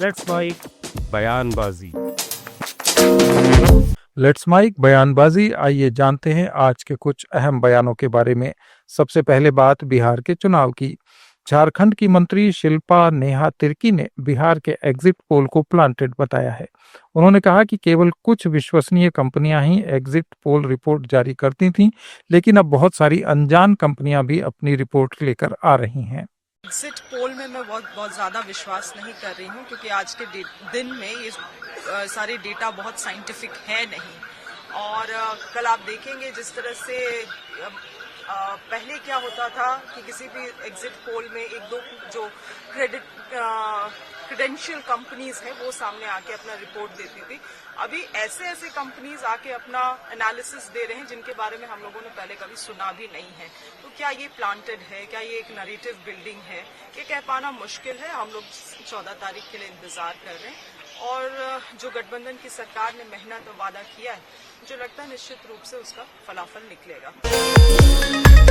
Let's mic बयानबाजी। Let's mic बयानबाजी। आइए जानते हैं आज के कुछ अहम बयानों के बारे में। सबसे पहले बात बिहार के चुनाव की। झारखंड की मंत्री शिल्पा नेहा तिर्की ने बिहार के एग्जिट पोल को प्लांटेड बताया है। उन्होंने कहा कि केवल कुछ विश्वसनीय कंपनियां ही एग्जिट पोल रिपोर्ट जारी करती थीं, लेकिन अब बहुत सारी अनजान कंपनियां भी अपनी रिपोर्ट लेकर आ रही हैं। एग्जिट पोल में मैं बहुत ज़्यादा विश्वास नहीं कर रही हूँ, क्योंकि आज के दिन में ये सारे डेटा बहुत साइंटिफिक है नहीं। और कल आप देखेंगे जिस तरह से पहले क्या होता था कि किसी भी एग्जिट पोल में एक दो जो क्रेडेंशियल कंपनीज है वो सामने आके अपना रिपोर्ट देती थी। अभी ऐसे कंपनीज आके अपना एनालिसिस दे रहे हैं जिनके बारे में हम लोगों ने पहले कभी सुना भी नहीं है। तो क्या ये प्लांटेड है, क्या ये एक नैरेटिव बिल्डिंग है, ये कह पाना मुश्किल है। हम लोग 14 तारीख के लिए इंतजार कर रहे हैं और जो गठबंधन की सरकार ने मेहनत और वादा किया है, मुझे लगता है निश्चित रूप से उसका फलाफल निकलेगा।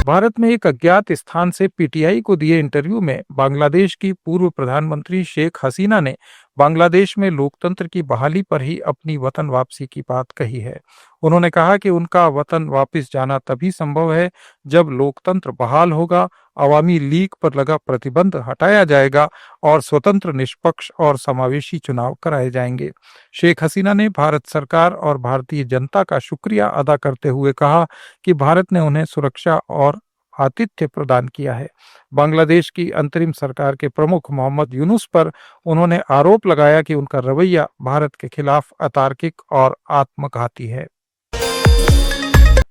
भारत में एक अज्ञात स्थान से पीटीआई को दिए इंटरव्यू में बांग्लादेश की पूर्व प्रधानमंत्री शेख हसीना ने बांग्लादेश में लोकतंत्र की बहाली पर ही अपनी वतन वापसी की बात कही है। उन्होंने कहा कि उनका वतन वापस जाना तभी संभव है जब लोकतंत्र बहाल होगा, अवामी लीग पर लगा प्रतिबंध हटाया जाएगा और स्वतंत्र, निष्पक्ष और समावेशी चुनाव कराए जाएंगे। शेख हसीना ने भारत सरकार और भारतीय जनता का शुक्रिया अदा करते हुए कहा कि भारत ने उन्हें सुरक्षा और आतिथ्य प्रदान किया है। बांग्लादेश की अंतरिम सरकार के प्रमुख मोहम्मद यूनुस पर उन्होंने आरोप लगाया कि उनका रवैया भारत के खिलाफ अतार्किक और आत्मघाती है।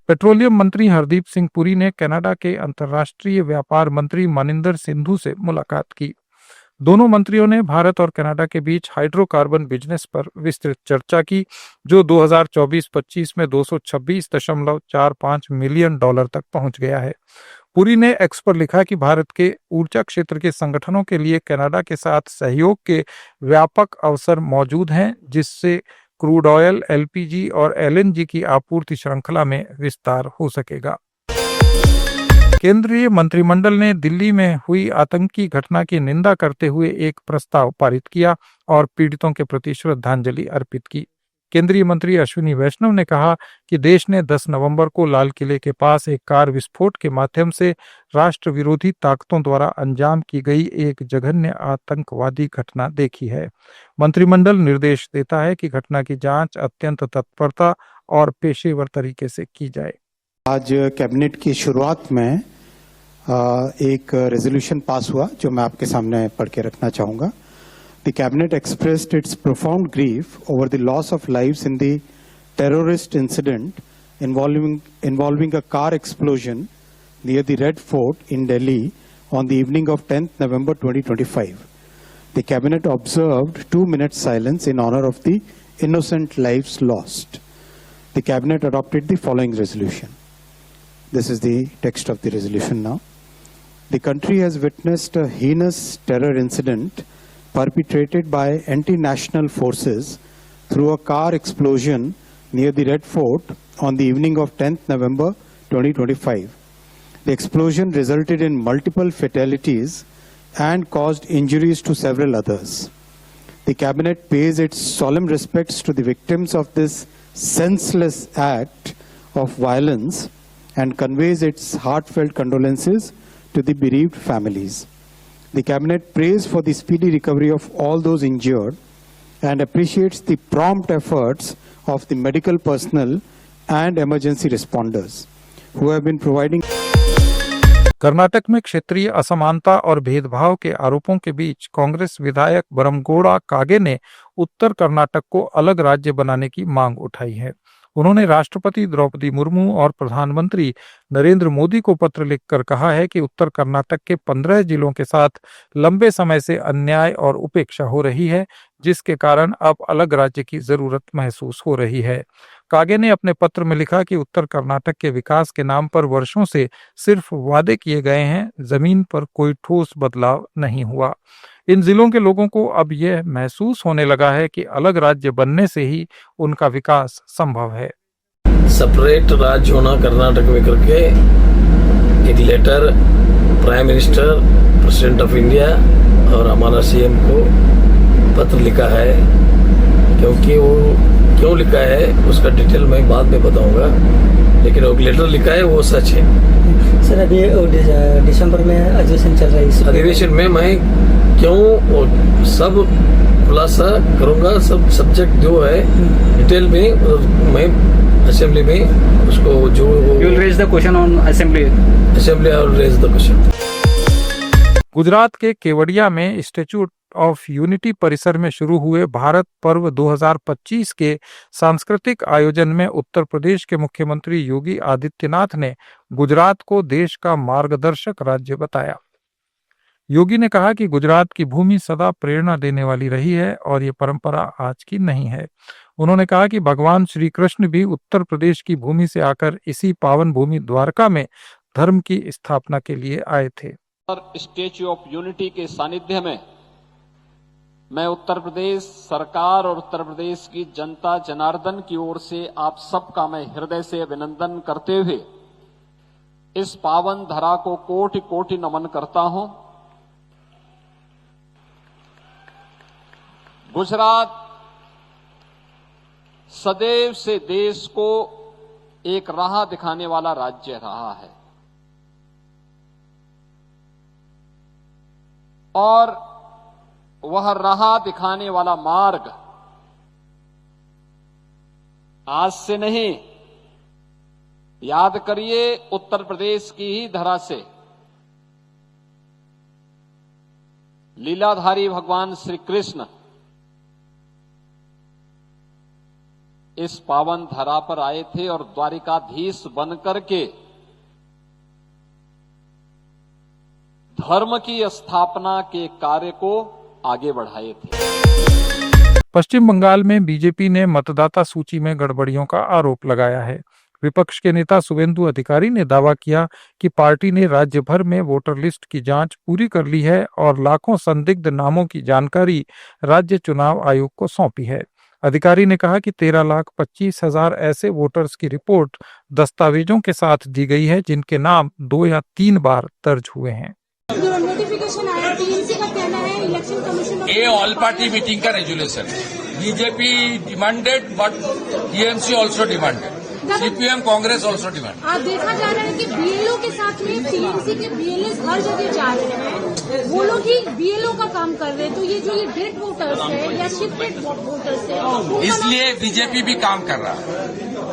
पेट्रोलियम मंत्री हरदीप सिंह पुरी ने कनाडा के अंतर्राष्ट्रीय व्यापार मंत्री मनिंदर सिंधु से मुलाकात की। दोनों मंत्रियों ने भारत और कनाडा के बीच हाइड्रोकार्बन बिजनेस पर विस्तृत चर्चा की, जो 2024-25 में $226.45 मिलियन तक पहुंच गया है। पुरी ने एक्स पर लिखा कि भारत के ऊर्जा क्षेत्र के संगठनों के लिए कनाडा के साथ सहयोग के व्यापक अवसर मौजूद हैं, जिससे क्रूड ऑयल, एलपीजी और एलएनजी की आपूर्ति श्रृंखला में विस्तार हो सकेगा। केंद्रीय मंत्रिमंडल ने दिल्ली में हुई आतंकी घटना की निंदा करते हुए एक प्रस्ताव पारित किया और पीड़ितों के प्रति श्रद्धांजलि अर्पित की। केंद्रीय मंत्री अश्विनी वैष्णव ने कहा कि देश ने 10 नवंबर को लाल किले के पास एक कार विस्फोट के माध्यम से राष्ट्र विरोधी ताकतों द्वारा अंजाम की गई एक जघन्य आतंकवादी घटना देखी है। मंत्रिमंडल निर्देश देता है कि घटना की जांच अत्यंत तत्परता और पेशेवर तरीके से की जाए। आज कैबिनेट की शुरुआत में एक रेजोल्यूशन पास हुआ जो मैं आपके सामने पढ़ के रखना चाहूंगा। The cabinet expressed its profound grief over the loss of lives in the terrorist incident involving a car explosion near the Red Fort in Delhi on the evening of 10th November 2025. The cabinet observed 2 minutes silence in honor of the innocent lives lost. The cabinet adopted the following resolution. This is the text of the resolution now. The country has witnessed a heinous terror incident perpetrated by anti-national forces through a car explosion near the Red Fort on the evening of 10th November 2025. The explosion resulted in multiple fatalities and caused injuries to several others. The cabinet pays its solemn respects to the victims of this senseless act of violence and conveys its heartfelt condolences to the bereaved families. The cabinet prays for the speedy recovery of all those injured and appreciates the prompt efforts of the medical personnel and emergency responders who have been providing. Karnataka में क्षेत्रीय असमानता और भेदभाव के आरोपों के बीच कांग्रेस विधायक बरमगोड़ा कागे ने उत्तर कर्नाटक को अलग राज्य बनाने की मांग उठाई है। उन्होंने राष्ट्रपति द्रौपदी मुर्मू और प्रधानमंत्री नरेंद्र मोदी को पत्र लिखकर कहा है कि उत्तर कर्नाटक के 15 जिलों के साथ लंबे समय से अन्याय और उपेक्षा हो रही है, जिसके कारण अब अलग राज्य की जरूरत महसूस हो रही है। कागे ने अपने पत्र में लिखा कि उत्तर कर्नाटक के विकास के नाम पर वर्षों से सिर्फ वादे किए गए हैं, जमीन पर कोई ठोस बदलाव नहीं हुआ। इन जिलों के लोगों को अब यह महसूस होने लगा है कि अलग राज्य बनने से ही उनका विकास संभव है। सेपरेट राज्य होना कर्नाटक में करके एक letter prime minister, president of India और हमारा सीएम को पत्र लिखा है, क्योंकि वो क्यों लिखा है उसका डिटेल मैं बाद में बताऊंगा, लेकिन वो लेटर लिखा है वो सच है। सर अभी दिसंबर में अधिवेशन चल रहा है, इस अधिवेशन में मैं क्यों वो सब खुलासा करूंगा, सब सब्जेक्ट जो है डिटेल में मैं असेंबली में उसको जो You will raise the question on assembly. Assembly और रेज द क्वेश्चन। गुजरात के केवड़िया में स्टैच्यू ऑफ यूनिटी परिसर में शुरू हुए भारत पर्व 2025 के सांस्कृतिक आयोजन में उत्तर प्रदेश के मुख्यमंत्री योगी आदित्यनाथ ने गुजरात को देश का मार्गदर्शक राज्य बताया। योगी ने कहा कि गुजरात की भूमि सदा प्रेरणा देने वाली रही है और ये परंपरा आज की नहीं है। उन्होंने कहा कि भगवान श्री कृष्ण भी उत्तर प्रदेश की भूमि से आकर इसी पावन भूमि द्वारका में धर्म की स्थापना के लिए आए थे। स्टैच्यू ऑफ यूनिटी के सानिध्य में मैं उत्तर प्रदेश सरकार और उत्तर प्रदेश की जनता जनार्दन की ओर से आप सबका मैं हृदय से अभिनंदन करते हुए इस पावन धरा को कोटि कोटि नमन करता हूं। गुजरात सदैव से देश को एक राह दिखाने वाला राज्य रहा है और वह राह दिखाने वाला मार्ग आज से नहीं, याद करिए उत्तर प्रदेश की ही धरा से लीलाधारी भगवान श्री कृष्ण इस पावन धरा पर आए थे और द्वारिकाधीश बनकर के धर्म की स्थापना के कार्य को आगे बढ़ाए थे। पश्चिम बंगाल में बीजेपी ने मतदाता सूची में गड़बड़ियों का आरोप लगाया है। विपक्ष के नेता शुभेंदु अधिकारी ने दावा किया कि पार्टी ने राज्य भर में वोटर लिस्ट की जांच पूरी कर ली है और लाखों संदिग्ध नामों की जानकारी राज्य चुनाव आयोग को सौंपी है। अधिकारी ने कहा कि 13,25,000 ऐसे वोटर्स की रिपोर्ट दस्तावेजों के साथ दी गई है जिनके नाम 2 या 3 बार दर्ज हुए हैं। नोटिफिकेशन आया, टीएमसी का कहना है इलेक्शन कमीशन ये ऑल पार्टी मीटिंग का रेजुलेशन है। BJP demanded but TMC also demanded, CPM Congress also demanded. आप देखा जा रहा है कि बीएलओ के साथ में टीएमसी के बीएलएस हर जगह जा रहे हैं, वो लोग ही बीएलओ का काम कर रहे हैं। तो ये जो ये डेड वोटर्स है या शिफ्टेड वोटर्स है, इसलिए बीजेपी भी काम कर रहा है।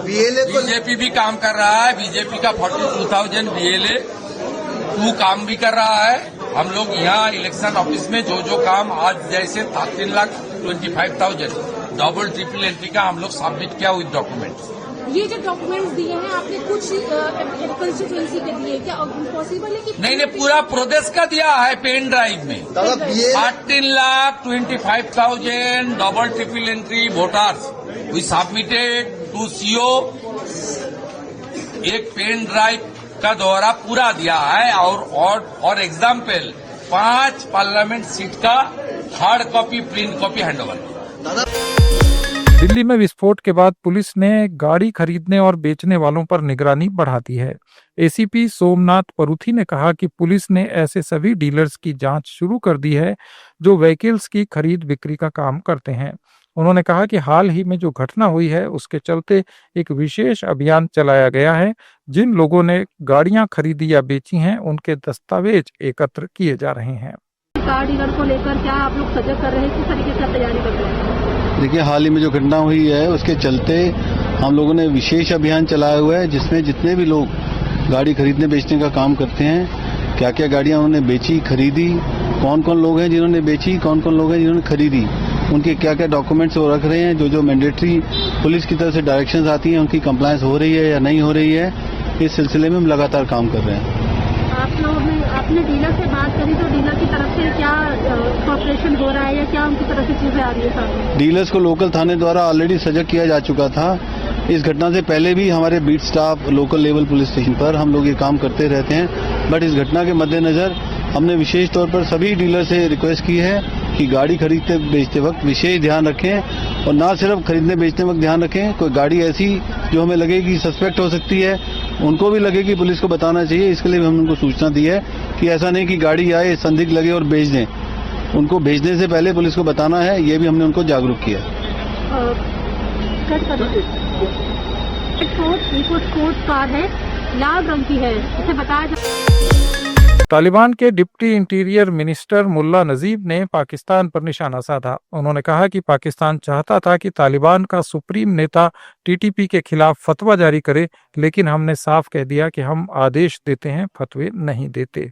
बीजेपी भी काम कर रहा है। बीजेपी का 42,000 बीएलए 2 काम भी कर रहा है। हम लोग यहाँ इलेक्शन ऑफिस में जो काम आज जैसे 3,25,000 डबल ट्रिपल एंट्री का हम लोग सबमिट किया विद डॉक्यूमेंट्स। ये जो डॉक्यूमेंट्स दिए हैं आपने कुछ कंस्टिट्यूएंसी के दिए, क्या पॉसिबल है कि नहीं, पूरा प्रदेश का दिया है पेन ड्राइव में। 13,25,000 double triple entry voters we submitted to CO. एक पेन ड्राइव का दौरा पूरा दिया है और एग्जाम्पल 5 पार्लियामेंट सीट का hard copy print copy handover. Delhi में विस्फोट के बाद पुलिस ने गाड़ी खरीदने और बेचने वालों पर निगरानी बढ़ा दी है। एसीपी सोमनाथ परूथी ने कहा कि पुलिस ने ऐसे सभी डीलर्स की जांच शुरू कर दी है जो व्हीकल्स की खरीद बिक्री का काम करते हैं। उन्होंने कहा कि हाल ही में जो घटना हुई है उसके चलते एक विशेष अभियान चलाया गया है। जिन लोगों ने गाड़ियां खरीदी या बेची हैं उनके दस्तावेज एकत्र किए जा रहे हैं। कार डीलर को लेकर क्या आप लोग सजग कर रहे हैं, किस तरीके से तैयारी कर रहे हैं? देखिए, हाल ही में जो घटना हुई है उसके चलते हम लोगों ने विशेष अभियान चलाया हुआ है, जिसमें जितने भी लोग गाड़ी खरीदने बेचने का काम करते हैं, क्या क्या गाड़ियां उन्होंने बेची खरीदी, कौन कौन लोग हैं जिन्होंने बेची, कौन कौन लोग हैं जिन्होंने खरीदी, उनके क्या क्या डॉक्यूमेंट्स वो रख रहे हैं, जो मैंडेटरी पुलिस की तरफ से डायरेक्शंस आती हैं उनकी कंप्लायंस हो रही है या नहीं हो रही है, इस सिलसिले में हम लगातार काम कर रहे हैं। आप लोगों ने अपने डीलर से बात करी तो डीलर की तरफ से क्या कॉपरेशन हो रहा है या क्या उनकी तरफ से चीजें आ रही है सामने? डीलर्स को लोकल थाने द्वारा ऑलरेडी सजग किया जा चुका था। इस घटना से पहले भी हमारे beat staff local level police station पर हम लोग ये काम करते रहते हैं, बट इस घटना के मद्देनजर हमने विशेष तौर पर सभी डीलर से रिक्वेस्ट की है कि गाड़ी खरीदते बेचते वक्त विशेष ध्यान रखें और ना सिर्फ खरीदने बेचते वक्त ध्यान रखें, कोई गाड़ी ऐसी जो हमें लगे कि सस्पेक्ट हो सकती है उनको भी लगे कि पुलिस को बताना चाहिए। इसके लिए भी हमने उनको सूचना दी है कि ऐसा नहीं कि गाड़ी आए संदिग्ध लगे और बेच दें। उनको भेजने से पहले पुलिस को बताना है, ये भी हमने उनको जागरूक किया। स्पोर्ट्स कार है, लाल रंग की है, इसे बताया तालिबान के डिप्टी इंटीरियर मिनिस्टर मुल्ला नजीब ने पाकिस्तान पर निशाना साधा। उन्होंने कहा कि पाकिस्तान चाहता था कि तालिबान का सुप्रीम नेता टीटीपी के खिलाफ फतवा जारी करे, लेकिन हमने साफ कह दिया कि हम आदेश देते हैं, फतवे नहीं देते।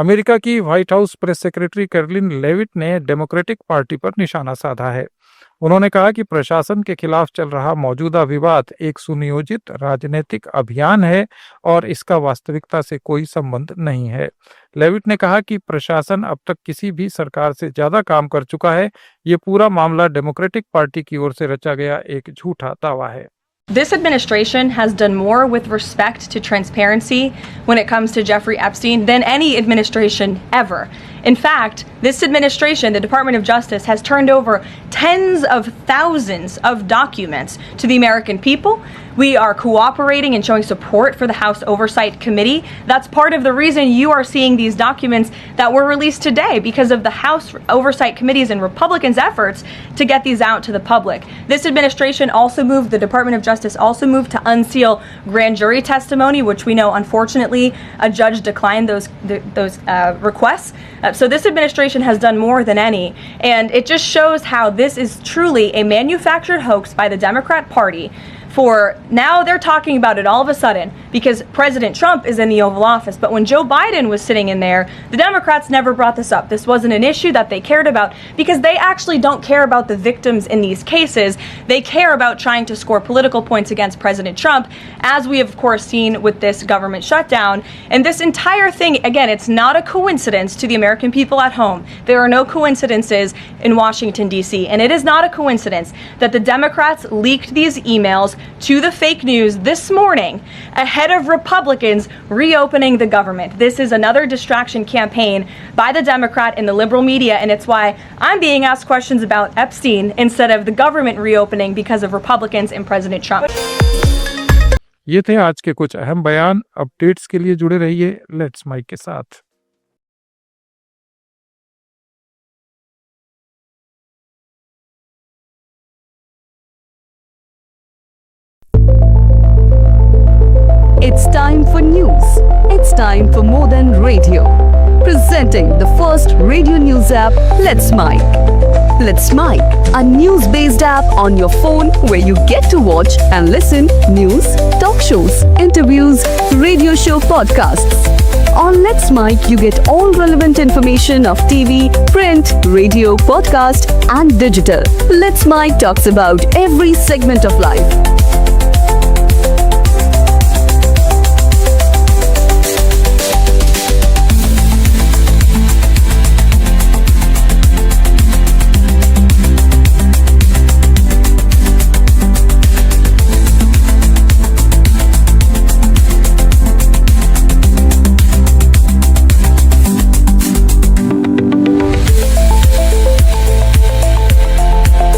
अमेरिका की white house press secretary Karoline Leavitt ने डेमोक्रेटिक पार्टी पर निशाना साधा है। उन्होंने कहा कि प्रशासन के खिलाफ चल रहा मौजूदा विवाद एक सुनियोजित राजनीतिक अभियान है और इसका वास्तविकता से कोई संबंध नहीं है। लेविट ने कहा कि प्रशासन अब तक किसी भी सरकार से ज्यादा काम कर चुका है। ये पूरा मामला डेमोक्रेटिक पार्टी की ओर से रचा गया एक झूठा दावा है। This administration has done more with respect to transparency when it comes to Jeffrey Epstein than any administration ever. In fact, this administration, the Department of Justice, has turned over tens of thousands of documents to the American people. We are cooperating and showing support for the House Oversight Committee. That's part of the reason you are seeing these documents that were released today, because of the House Oversight Committee's and Republicans' efforts to get these out to the public. This administration also moved, the Department of Justice also moved to unseal grand jury testimony, which we know, unfortunately, a judge declined those requests. So this administration has done more than any, and it just shows how this is truly a manufactured hoax by the Democrat Party. For now they're talking about it all of a sudden because President Trump is in the Oval Office. But when Joe Biden was sitting in there, the Democrats never brought this up. This wasn't an issue that they cared about because they actually don't care about the victims in these cases. They care about trying to score political points against President Trump, as we have, of course, seen with this government shutdown. And this entire thing, again, it's not a coincidence to the American people at home. There are no coincidences in Washington, D.C. And it is not a coincidence that the Democrats leaked these emails to the fake news this morning ahead of Republicans reopening the government. This is another distraction campaign by the Democrat and the liberal media, and it's why I'm being asked questions about Epstein instead of the government reopening because of Republicans and President Trump. ये थे आज के कुछ अहम बयान। Updates के लिए जुड़े रहिए लेट्स माइक के साथ। It's time for news. It's time for more than radio. Presenting the first radio news app, Let's Mic. Let's Mic, a news-based app on your phone where you get to watch and listen news, talk shows, interviews, radio show podcasts. On Let's Mic, you get all relevant information of TV, print, radio, podcast, and digital. Let's Mic talks about every segment of life.